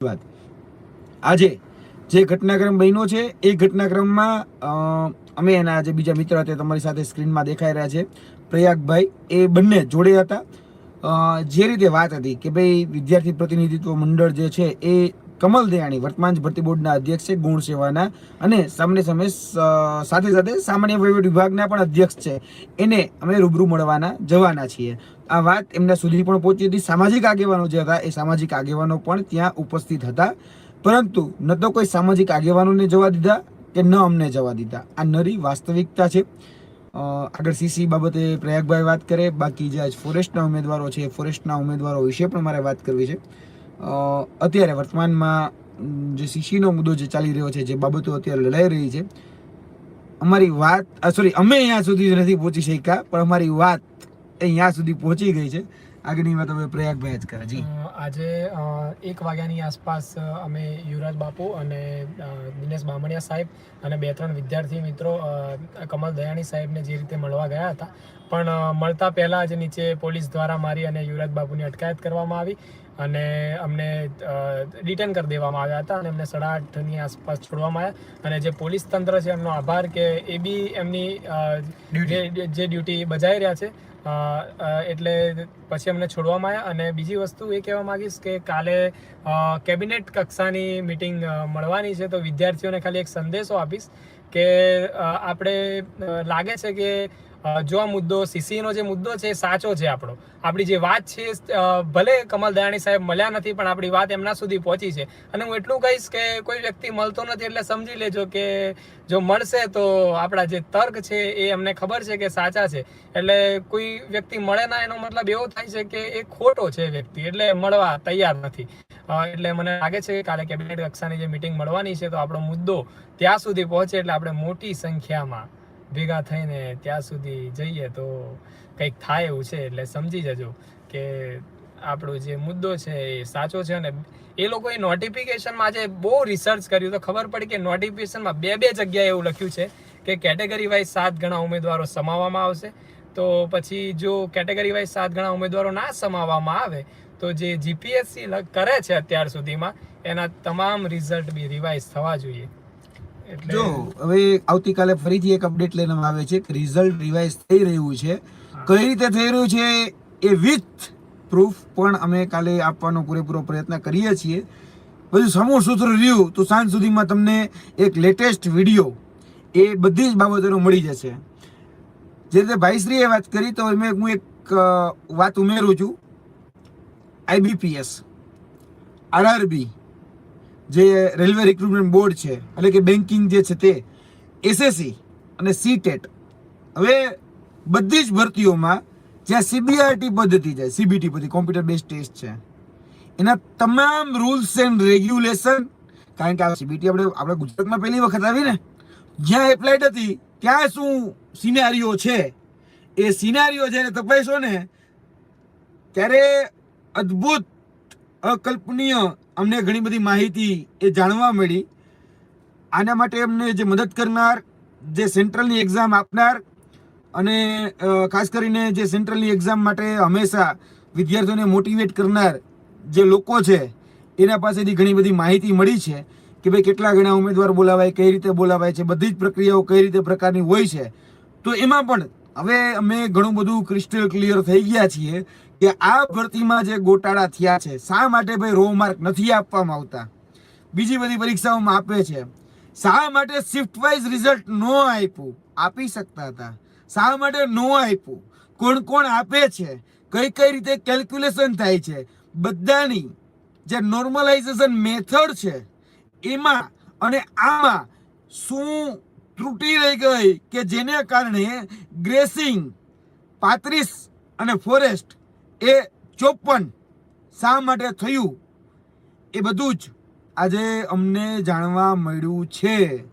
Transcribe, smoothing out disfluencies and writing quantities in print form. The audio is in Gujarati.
વાત આજે જે ઘટનાક્રમ બન્યો છે એ ઘટનાક્રમમાં અમે એના જે બીજા મિત્ર હતા તમારી સાથે સ્ક્રીનમાં દેખાઈ રહ્યા છે પ્રયાગભાઈ, એ બંને જોડે હતા. જે રીતે વાત હતી કે ભાઈ વિદ્યાર્થી પ્રતિનિધિત્વ મંડળ જે છે એ કમલ દયાણી વર્તમાન ભરતી બોર્ડના અધ્યક્ષ છે, ગુણ સેવાના, અને સામે સાથે સાથે સામાન્ય વહીવટ વિભાગના પણ અધ્યક્ષ છે. એને અમે રૂબરૂ મળવાના જવાના છીએ. આ વાત એમના સુધી પણ પહોંચી હતી. સામાજિક આગેવાનો જે હતા એ સામાજિક આગેવાનો પણ ત્યાં ઉપસ્થિત હતા, પરંતુ ન તો કોઈ સામાજિક આગેવાનોને જવા દીધા કે ન અમને જવા દીધા. આ નરી વાસ્તવિકતા છે. આગળ સીસી બાબતે પ્રયાગભાઈ વાત કરે, બાકી જે આજ ફોરેસ્ટના ઉમેદવારો છે ફોરેસ્ટના ઉમેદવારો વિશે પણ મારે વાત કરવી છે. અત્યારે વર્તમાનમાં જે સીસીનો મુદ્દો જે ચાલી રહ્યો છે, જે બાબતો અત્યારે લડાઈ રહી છે, અમારી વાત અમે અહીંયા સુધી નથી પહોંચી શક્યા, પણ અમારી વાત અહીંયા સુધી પહોંચી ગઈ છે. આગળની વાત હવે પ્રયાગભાઈ જ કરે. જી, આજે 1 વાગ્યાની આસપાસ અમે યુવરાજ બાપુ અને દિનેશ બામણિયા સાહેબ અને 2-3 વિદ્યાર્થી મિત્રો કમલ દયાણી સાહેબને જે રીતે મળવા ગયા હતા, પણ મળતા પહેલાં જ નીચે પોલીસ દ્વારા મારી અને યુવરાજ બાપુની અટકાયત કરવામાં આવી અને અમને ડિટેન કરી દેવામાં આવ્યા હતા અને અમને 8:30ની આસપાસ છોડવામાં આવ્યા. અને જે પોલીસ તંત્ર છે એમનો આભાર કે એ બી એમની જે ડ્યુટી બજાવી રહ્યા છે, એટલે પછી અમને છોડવામાં આવ્યા. અને બીજી વસ્તુ એ કહેવા માંગીશ કે કાલે કેબિનેટ કક્ષાની મિટિંગ મળવાની છે, તો વિદ્યાર્થીઓને ખાલી એક સંદેશો આપીશ કે આપણે લાગે છે કે જો આ મુદ્દો સીસીનો જે મુદ્દો છે એ સાચો છે, આપણી જે વાત છે ભલે કમલ દયાણી સાહેબ મળ્યા નથી પણ આપણી વાત એમના સુધી પહોંચી છે. અને હું એટલું કહીશ કે કોઈ વ્યક્તિ મળતો નથી એટલે સમજી લેજો કે જો મળશે તો આપણા જે તર્ક છે એ અમને ખબર છે કે સાચા છે, એટલે કોઈ વ્યક્તિ મળે ના એનો મતલબ એવો થાય છે કે એ ખોટો છે વ્યક્તિ, એટલે મળવા તૈયાર નથી. એટલે મને લાગે છે કે કાલે કેબિનેટ કક્ષાની જે મિટિંગ મળવાની છે તો આપણો મુદ્દો ત્યાં સુધી પહોંચે એટલે આપણે મોટી સંખ્યામાં ભેગા થઈને ત્યાં સુધી જઈએ તો કંઈક થાય એવું છે. એટલે સમજી જજો કે આપણો જે મુદ્દો છે એ સાચો છે. અને એ લોકોએ નોટિફિકેશનમાં આજે બહુ રિસર્ચ કર્યું તો ખબર પડી કે નોટિફિકેશનમાં 2 જગ્યાએ એવું લખ્યું છે કે કેટેગરી વાઇઝ 7 ગણા ઉમેદવારો સમાવવામાં આવશે. તો પછી જો કેટેગરી વાઇઝ 7 ગણા ઉમેદવારો ના સમાવવામાં આવે તો જે જીપીએસસી કરે છે અત્યાર સુધીમાં એના તમામ રિઝલ્ટ બી રિવાઇઝ થવા જોઈએ. જો હવે આવતીકાલે ફરીથી એક અપડેટ લઈને આવે છે કે રિઝલ્ટ રિવાઇઝ થઈ રહ્યું છે. કઈ રીતે થઈ રહ્યું છે એ વિથ પ્રૂફ પણ અમે કાલે આપવાનો પૂરેપૂરો પ્રયત્ન કરીએ છીએ. બધું સમૂહ સૂત્ર રહ્યું તો સાંજ સુધીમાં તમને એક લેટેસ્ટ વિડીયો એ બધી જ બાબતોનો મળી જશે. જે રીતે ભાઈશ્રીએ વાત કરી તો હું એક વાત ઉમેરું છું. આઈબીપીએસ, આરઆરબી, જે રેલવે રિક્રુટમેન્ટ બોર્ડ છે, એટલે કે બેન્કિંગ જે છે તે, એસએસસી અને સીટેટ, હવે બધી જ ભરતીઓમાં જ્યાં સીબીઆરટી પદ્ધતિ છે, સીબીટી પદ્ધતિ કોમ્પ્યુટર બેઝ ટેસ્ટ છે, એના તમામ રૂલ્સ એન્ડ રેગ્યુલેશન, કારણ કે આ સીબીટી આપણે ગુજરાતમાં પહેલી વખત આવી ને, જ્યાં એપ્લાઇડ હતી ત્યાં શું સિનારીઓ છે એ સિનારીઓ જ્યારે તપાસો ને ત્યારે અદ્ભુત અકલ્પનીય અમને ઘણી બધી માહિતી એ જાણવા મળી. આના માટે અમને જે મદદ કરનાર, જે સેન્ટ્રલની એક્ઝામ આપનાર અને ખાસ કરીને જે સેન્ટ્રલની એક્ઝામ માટે હંમેશા વિદ્યાર્થીઓને મોટિવેટ કરનાર જે લોકો છે એના પાસેથી ઘણી બધી માહિતી મળી છે કે ભાઈ કેટલા ગણા ઉમેદવાર બોલાવાય, કઈ રીતે બોલાવાય છે, બધી જ પ્રક્રિયાઓ કઈ રીતે પ્રકારની હોય છે. તો એમાં પણ હવે અમે ઘણું બધું ક્રિસ્ટલ ક્લિયર થઈ ગયા છીએ કે આ ભરતીમાં જે ગોટાળા થયા છે, શા માટે ભાઈ રો માર્ક નથી આપવામાં આવતા, બીજી બધી પરીક્ષાઓમાં આપે છે, શા માટે શિફ્ટ વાઇઝ રિઝલ્ટ નો આપ્યું, આપી શકતા હતા, શા માટે નો આપ્યું, કોણ કોણ આપે છે, કઈ કઈ રીતે કેલ્ક્યુલેશન થાય છે, બધાની જે નોર્મલાઇઝેશન મેથડ છે એમાં અને આમાં શું ત્રુટિ રહી ગઈ કે જેને કારણે ગ્રેસિંગ 35 અને ફોરેસ્ટ એ 54 શા માટે થયું, એ બધું જ આજે અમને જાણવા મળ્યું છે.